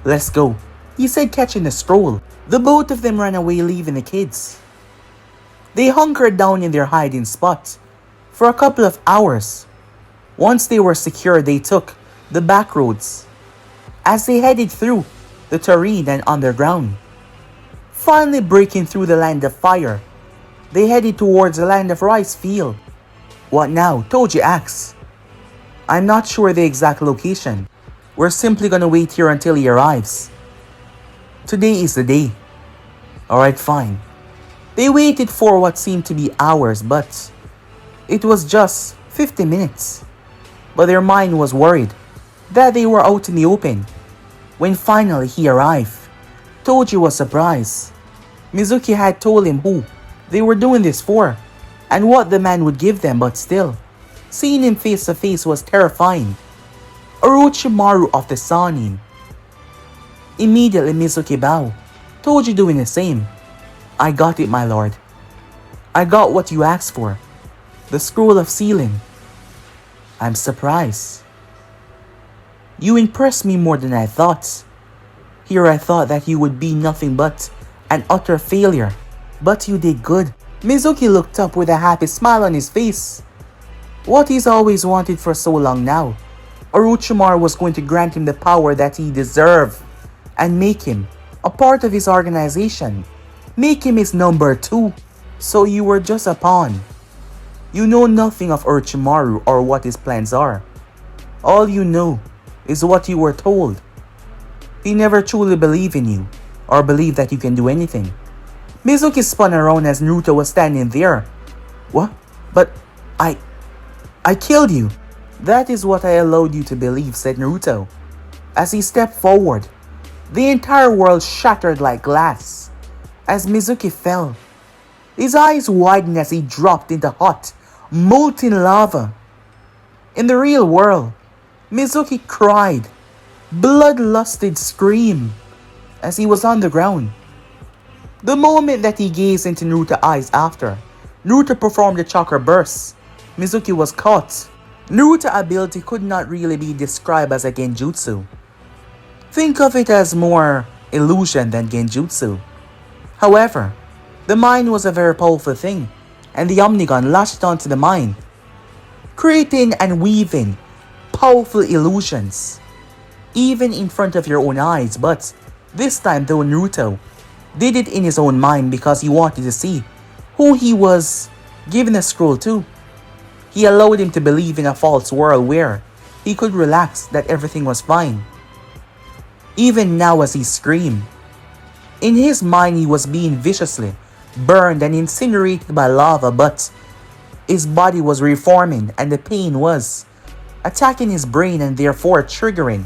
Let's go, he said, catching the scroll. The both of them ran away, leaving the kids. They hunkered down in their hiding spot for a couple of hours. Once they were secure, they took the back roads as they headed through the terrain and underground. Finally breaking through the land of fire, they headed towards the land of rice field. What now? Toji asks. I'm not sure the exact location. We're simply gonna wait here until he arrives. Today is the day. Alright, fine. They waited for what seemed to be hours, but it was just 50 minutes. But their mind was worried that they were out in the open. When finally he arrived, Toji was surprised. Mizuki had told him who they were doing this for and what the man would give them, but still, seeing him face to face was terrifying. Orochimaru of the Sannin. Immediately Mizuki bowed, Toji doing the same. I got it, my lord. I got what you asked for. The scroll of sealing. I'm surprised. You impressed me more than I thought. Here I thought that you would be nothing but an utter failure. But you did good. Mizuki looked up with a happy smile on his face. What he's always wanted for so long now. Orochimaru was going to grant him the power that he deserved and make him a part of his organization. Make him his number 2. So you were just a pawn. You know nothing of Orochimaru or what his plans are. All you know is what you were told. He never truly believed in you or believed that you can do anything. Mizuki spun around as Naruto was standing there. What? But I killed you. That is what I allowed you to believe, said Naruto. As he stepped forward, the entire world shattered like glass as Mizuki fell. His eyes widened as he dropped into hot, molten lava. In the real world, Mizuki cried, bloodlusted scream as he was on the ground. The moment that he gazed into Naruto's eyes after, Naruto performed a chakra burst. Mizuki was caught. Naruto's ability could not really be described as a genjutsu. Think of it as more illusion than genjutsu. However, the mind was a very powerful thing, and the Omnigun latched onto the mind, creating and weaving powerful illusions, even in front of your own eyes. But this time though, Naruto did it in his own mind because he wanted to see who he was giving a scroll to. He allowed him to believe in a false world where he could relax that everything was fine. Even now as he screamed, in his mind he was being viciously burned and incinerated by lava, but his body was reforming and the pain was attacking his brain and therefore triggering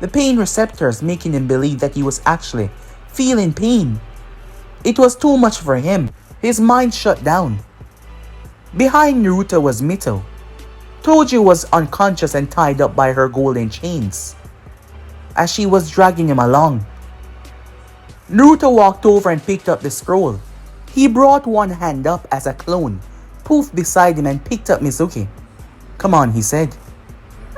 the pain receptors, making him believe that he was actually feeling pain. It was too much for him. His mind shut down. Behind Naruto was Mito. Toji was unconscious and tied up by her golden chains as she was dragging him along. Naruto walked over and picked up the scroll. He brought one hand up as a clone poofed beside him and picked up Mizuki. "Come on," he said.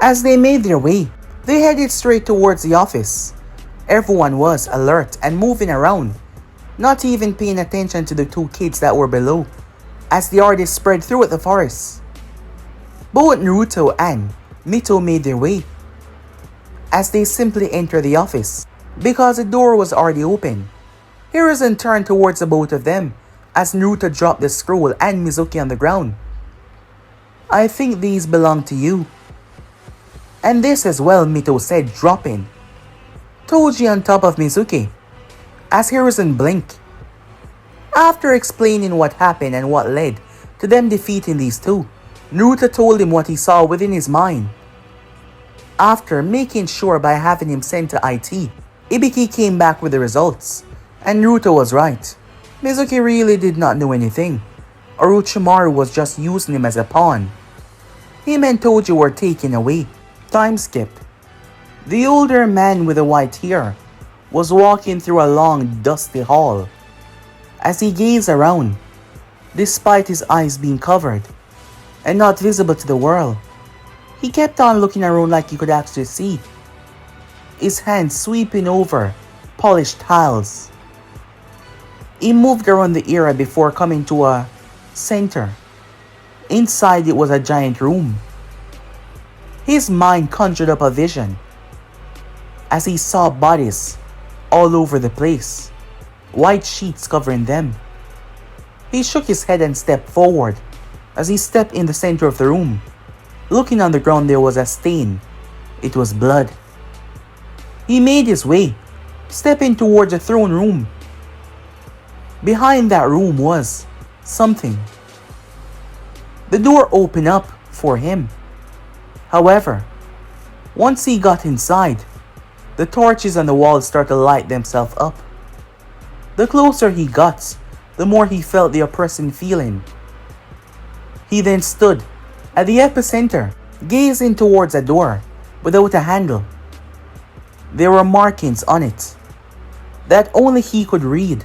As they made their way, they headed straight towards the office. Everyone was alert and moving around, not even paying attention to the two kids that were below, as the artist spread throughout the forest. Both Naruto and Mito made their way, as they simply entered the office, because the door was already open. Hiruzen turned towards the both of them, as Naruto dropped the scroll and Mizuki on the ground. "I think these belong to you." "And this as well," Mito said, dropping Toji on top of Mizuki, as Hiruzen blinked. After explaining what happened and what led to them defeating these two, Naruto told him what he saw within his mind. After making sure by having him sent to IT, Ibiki came back with the results, and Naruto was right. Mizuki really did not know anything. Orochimaru was just using him as a pawn. Him and Toji were taken away. Time skipped. The older man with the white hair was walking through a long, dusty hall. As he gazed around, despite his eyes being covered and not visible to the world, he kept on looking around like he could actually see, his hands sweeping over polished tiles. He moved around the area before coming to a center. Inside it was a giant room. His mind conjured up a vision as he saw bodies all over the place, white sheets covering them. He shook his head and stepped forward. As he stepped in the center of the room, looking on the ground, there was a stain. It was blood. He made his way, stepping towards the throne room. Behind that room was something. The door opened up for him. However, once he got inside, the torches on the wall started to light themselves up. The closer he got, the more he felt the oppressing feeling. He then stood at the epicenter, gazing towards a door without a handle. There were markings on it that only he could read.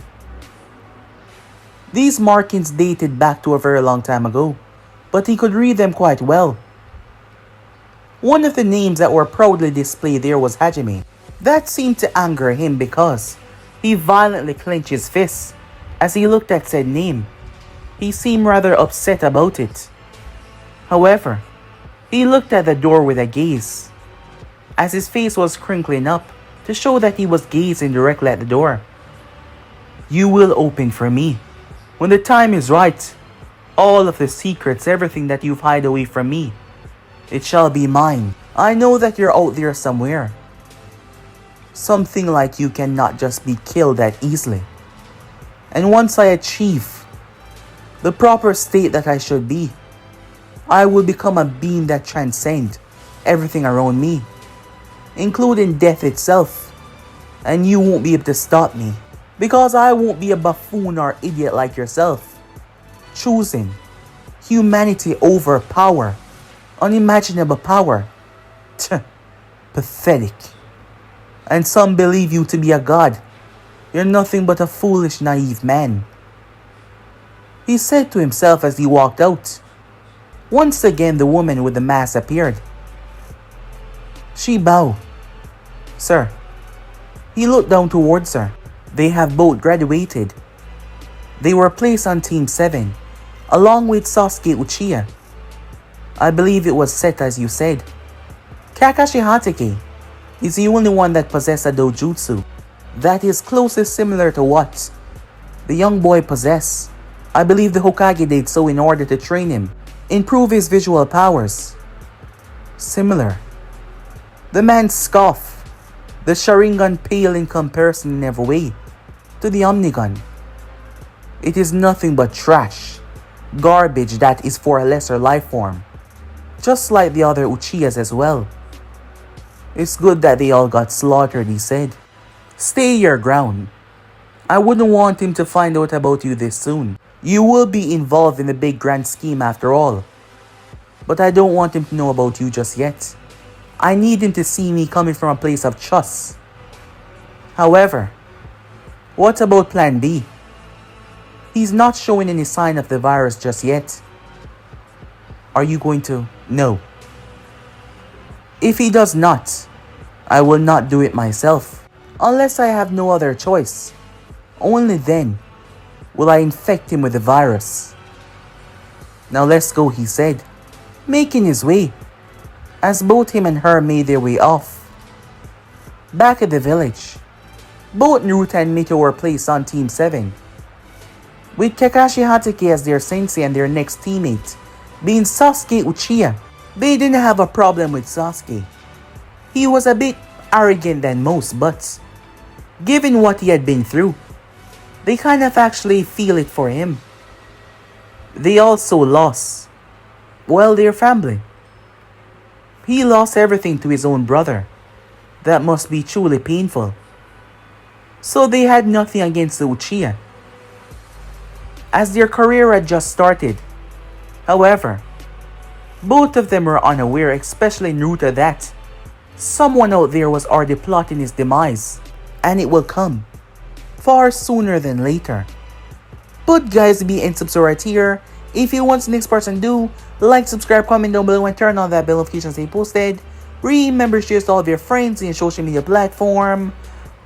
These markings dated back to a very long time ago, but he could read them quite well. One of the names that were proudly displayed there was Hajime. That seemed to anger him because he violently clenched his fists as he looked at said name. He seemed rather upset about it. However, he looked at the door with a gaze, as his face was crinkling up to show that he was gazing directly at the door. "You will open for me. When the time is right, all of the secrets, everything that you've hid away from me, it shall be mine. I know that you're out there somewhere. Something like you cannot just be killed that easily. And once I achieve the proper state that I should be, I will become a being that transcends everything around me, including death itself. And you won't be able to stop me, because I won't be a buffoon or idiot like yourself, choosing humanity over power, unimaginable power. Pathetic. And some believe you to be a god. You're nothing but a foolish, naive man," he said to himself as he walked out. Once again, the woman with the mask appeared. She bowed. Sir. He looked down towards her. They have both graduated. They were placed on Team 7, along with Sasuke Uchiha. I believe it was set as you said. Kakashi Hatake is the only one that possessed a dojutsu that is closest similar to what the young boy possessed. I believe the Hokage did so in order to train him, improve his visual powers. Similar. The man scoffed, the Sharingan pale in comparison in every way to the Omnigun. It is nothing but trash, garbage that is for a lesser life form, just like the other Uchihas as well. It's good that they all got slaughtered, he said. Stay your ground. I wouldn't want him to find out about you this soon. You will be involved in the big grand scheme after all. But I don't want him to know about you just yet. I need him to see me coming from a place of trust. However, what about Plan B? He's not showing any sign of the virus just yet. Are you going to? No. If he does not, I will not do it myself, unless I have no other choice. Only then will I infect him with the virus. Now let's go, he said, making his way, as both him and her made their way off. Back at the village, both Naruto and Mito were placed on Team 7, with Kakashi Hatake as their sensei and their next teammate being Sasuke Uchiha. They didn't have a problem with Sasuke. He was a bit arrogant than most, but given what he had been through, they kind of actually feel it for him. They also lost, well, their family. He lost everything to his own brother. That must be truly painful. So they had nothing against the Uchiha, as their career had just started. However, both of them were unaware, especially Naruto, that someone out there was already plotting his demise, and it will come far sooner than later. But guys, be and subscribe right here. If you want the next person to do, like, subscribe, comment down below, and turn on that bell notification to stay posted. Remember to share to all of your friends in your social media platform.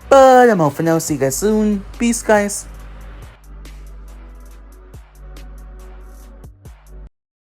But I'm out for now. See you guys soon. Peace, guys.